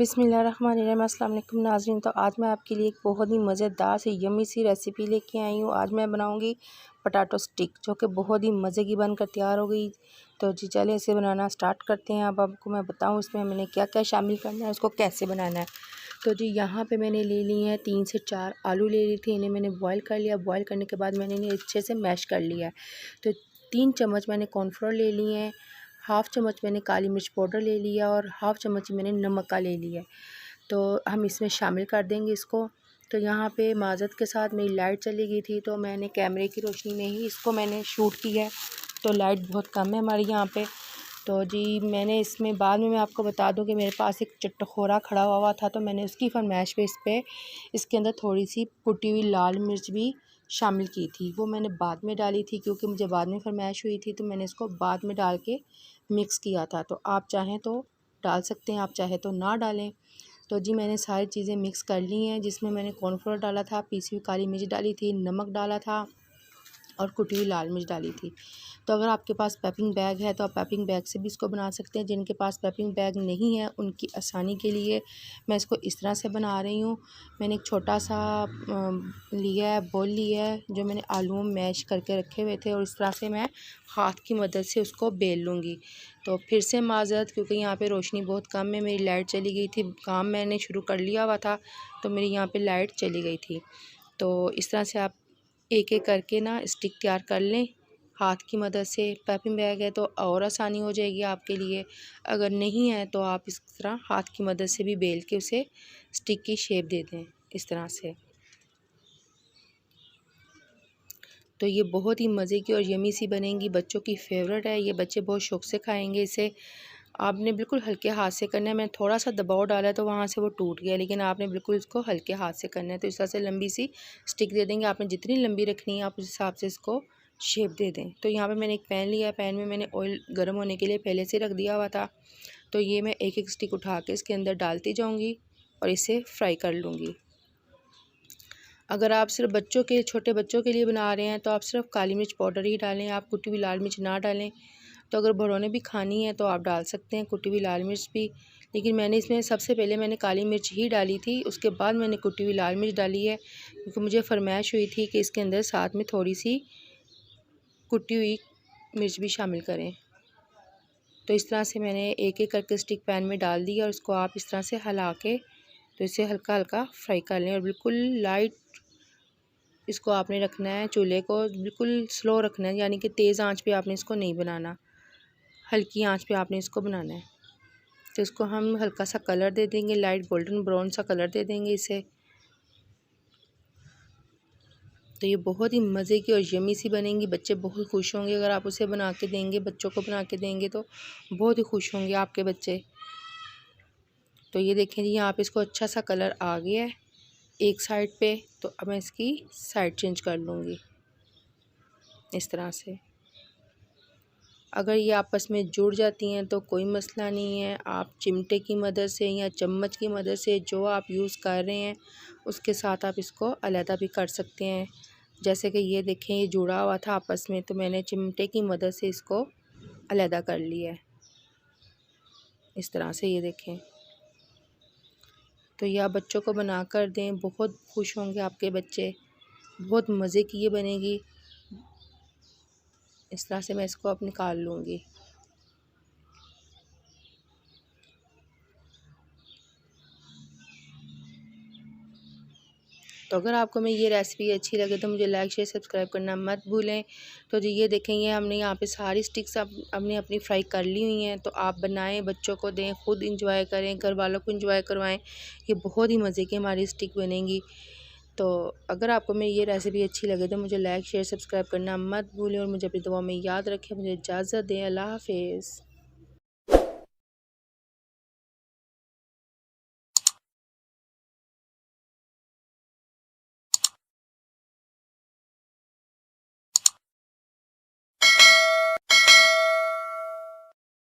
बिस्मिल्लाहिर्रहमानिर्रहीम। अस्सलाम वालेकुम नाज़रीन। तो आज मैं आपके लिए एक बहुत ही मज़ेदार सी यम्मी सी रेसिपी लेके आई हूँ। आज मैं बनाऊँगी पटाटो स्टिक, जो कि बहुत ही मज़े की बनकर तैयार हो गई। तो जी चले इसे बनाना स्टार्ट करते हैं। अब आपको मैं बताऊँ इसमें मैंने क्या क्या शामिल करना है, उसको कैसे बनाना है। तो जी यहाँ पे मैंने ले ली हैं 3 से 4 आलू ले ली थी। इन्हें मैंने बॉयल कर लिया। बॉयल करने के बाद मैंने इन्हें अच्छे से मैश कर लिया है। तो 3 चम्मच मैंने कॉर्नफ्लोर ले लिए हैं, हाफ़ चम्मच मैंने काली मिर्च पाउडर ले लिया और हाफ़ चम्मच मैंने नमक का ले लिया। तो हम इसमें शामिल कर देंगे इसको। तो यहाँ पे माज़रत के साथ मेरी लाइट चली गई थी, तो मैंने कैमरे की रोशनी में ही इसको मैंने शूट किया है। तो लाइट बहुत कम है हमारी यहाँ पे। तो जी मैंने इसमें बाद में मैं आपको बता दूं कि मेरे पास एक चटखोरा खड़ा हुआ था, तो मैंने उसकी फरमाइश पे इसके अंदर थोड़ी सी कुटी हुई लाल मिर्च भी शामिल की थी। वो मैंने बाद में डाली थी क्योंकि मुझे बाद में फरमाइश हुई थी, तो मैंने इसको बाद में डाल के मिक्स किया था। तो आप चाहें तो डाल सकते हैं, आप चाहें तो ना डालें। तो जी मैंने सारी चीज़ें मिक्स कर ली हैं, जिसमें मैंने कॉर्नफ्लोर डाला था, पीसी हुई काली मिर्च डाली थी, नमक डाला था और कुटी हुई लाल मिर्च डाली थी। तो अगर आपके पास पैपिंग बैग है तो आप पैपिंग बैग से भी इसको बना सकते हैं। जिनके पास पैपिंग बैग नहीं है उनकी आसानी के लिए मैं इसको इस तरह से बना रही हूँ। मैंने एक छोटा सा लिया है, बोल लिया है, जो मैंने आलू में मैश करके रखे हुए थे, और इस तरह से मैं हाथ की मदद से उसको बेल लूँगी। तो फिर से माज़रत, क्योंकि यहाँ पे रोशनी बहुत कम है, मेरी लाइट चली गई थी, काम मैंने शुरू कर लिया हुआ था, तो मेरी यहाँ पे लाइट चली गई थी। तो इस तरह से आप एक एक करके ना स्टिक तैयार कर लें हाथ की मदद से। पैपिंग बैग है तो और आसानी हो जाएगी आपके लिए, अगर नहीं है तो आप इस तरह हाथ की मदद से भी बेल के उसे स्टिक की शेप दे दें इस तरह से। तो ये बहुत ही मज़े की और यमी सी बनेंगी, बच्चों की फेवरेट है, ये बच्चे बहुत शौक़ से खाएंगे इसे। आपने बिल्कुल हल्के हाथ से करना है। मैंने थोड़ा सा दबाव डाला तो वहाँ से वो टूट गया, लेकिन आपने बिल्कुल इसको हल्के हाथ से करना है। तो इस तरह से लंबी सी स्टिक दे देंगे। आपने जितनी लंबी रखनी है आप उस हिसाब से इसको शेप दे दें। तो यहाँ पे मैंने एक पैन लिया है, पैन में मैंने ऑयल गर्म होने के लिए पहले से रख दिया हुआ था। तो ये मैं एक एक स्टिक उठा के इसके अंदर डालती जाऊँगी और इसे फ्राई कर लूँगी। अगर आप सिर्फ छोटे बच्चों के लिए बना रहे हैं तो आप सिर्फ काली मिर्च पाउडर ही डालें, आप कुटी हुई लाल मिर्च ना डालें। तो अगर बड़ों ने भी खानी है तो आप डाल सकते हैं कुटी हुई लाल मिर्च भी, लेकिन मैंने इसमें सबसे पहले मैंने काली मिर्च ही डाली थी, उसके बाद मैंने कुटी हुई लाल मिर्च डाली है, क्योंकि मुझे फरमाइश हुई थी कि इसके अंदर साथ में थोड़ी सी कुटी हुई मिर्च भी शामिल करें। तो इस तरह से मैंने एक एक करके स्टिक पैन में डाल दी और उसको आप इस तरह से हिला के तो इसे हल्का हल्का फ्राई कर लें। और बिल्कुल लाइट इसको आपने रखना है, चूल्हे को बिल्कुल स्लो रखना है, यानी कि तेज़ आंच पे आपने इसको नहीं बनाना, हल्की आंच पे आपने इसको बनाना है। तो इसको हम हल्का सा कलर दे देंगे, लाइट गोल्डन ब्राउन सा कलर दे देंगे इसे। तो ये बहुत ही मज़े की और यमी सी बनेंगी, बच्चे बहुत खुश होंगे अगर आप उसे बना के देंगे, बच्चों को बना के देंगे तो बहुत ही खुश होंगे आपके बच्चे। तो ये देखें जी यहाँ पे इसको अच्छा सा कलर आ गया है एक साइड पे। तो अब मैं इसकी साइड चेंज कर लूँगी इस तरह से। अगर ये आपस में जुड़ जाती हैं तो कोई मसला नहीं है, आप चिमटे की मदद से या चम्मच की मदद से जो आप यूज़ कर रहे हैं उसके साथ आप इसको अलहदा भी कर सकते हैं। जैसे कि ये देखें ये जुड़ा हुआ था आपस में, तो मैंने चिमटे की मदद से इसको अलहदा कर लिया है इस तरह से, ये देखें। तो ये आप बच्चों को बना कर दें, बहुत खुश होंगे आपके बच्चे, बहुत मज़े की ये बनेगी। इस तरह से मैं इसको अब निकाल लूँगी। तो अगर आपको मेरी ये रेसिपी अच्छी लगे तो मुझे लाइक शेयर सब्सक्राइब करना मत भूलें। तो जी ये देखेंगे हमने यहाँ पे सारी स्टिक्स हमने अपनी फ्राई कर ली हुई हैं। तो आप बनाएं, बच्चों को दें, खुद इंजॉय करें, घर वालों को इंजॉय करवाएं। ये बहुत ही मज़े की हमारी स्टिक बनेंगी। तो अगर आपको मेरी ये रेसिपी अच्छी लगे तो मुझे लाइक शेयर सब्सक्राइब करना मत भूलें और मुझे अपनी दुआ में याद रखें। मुझे इजाज़त दें। अल्लाह हाफ़िज़।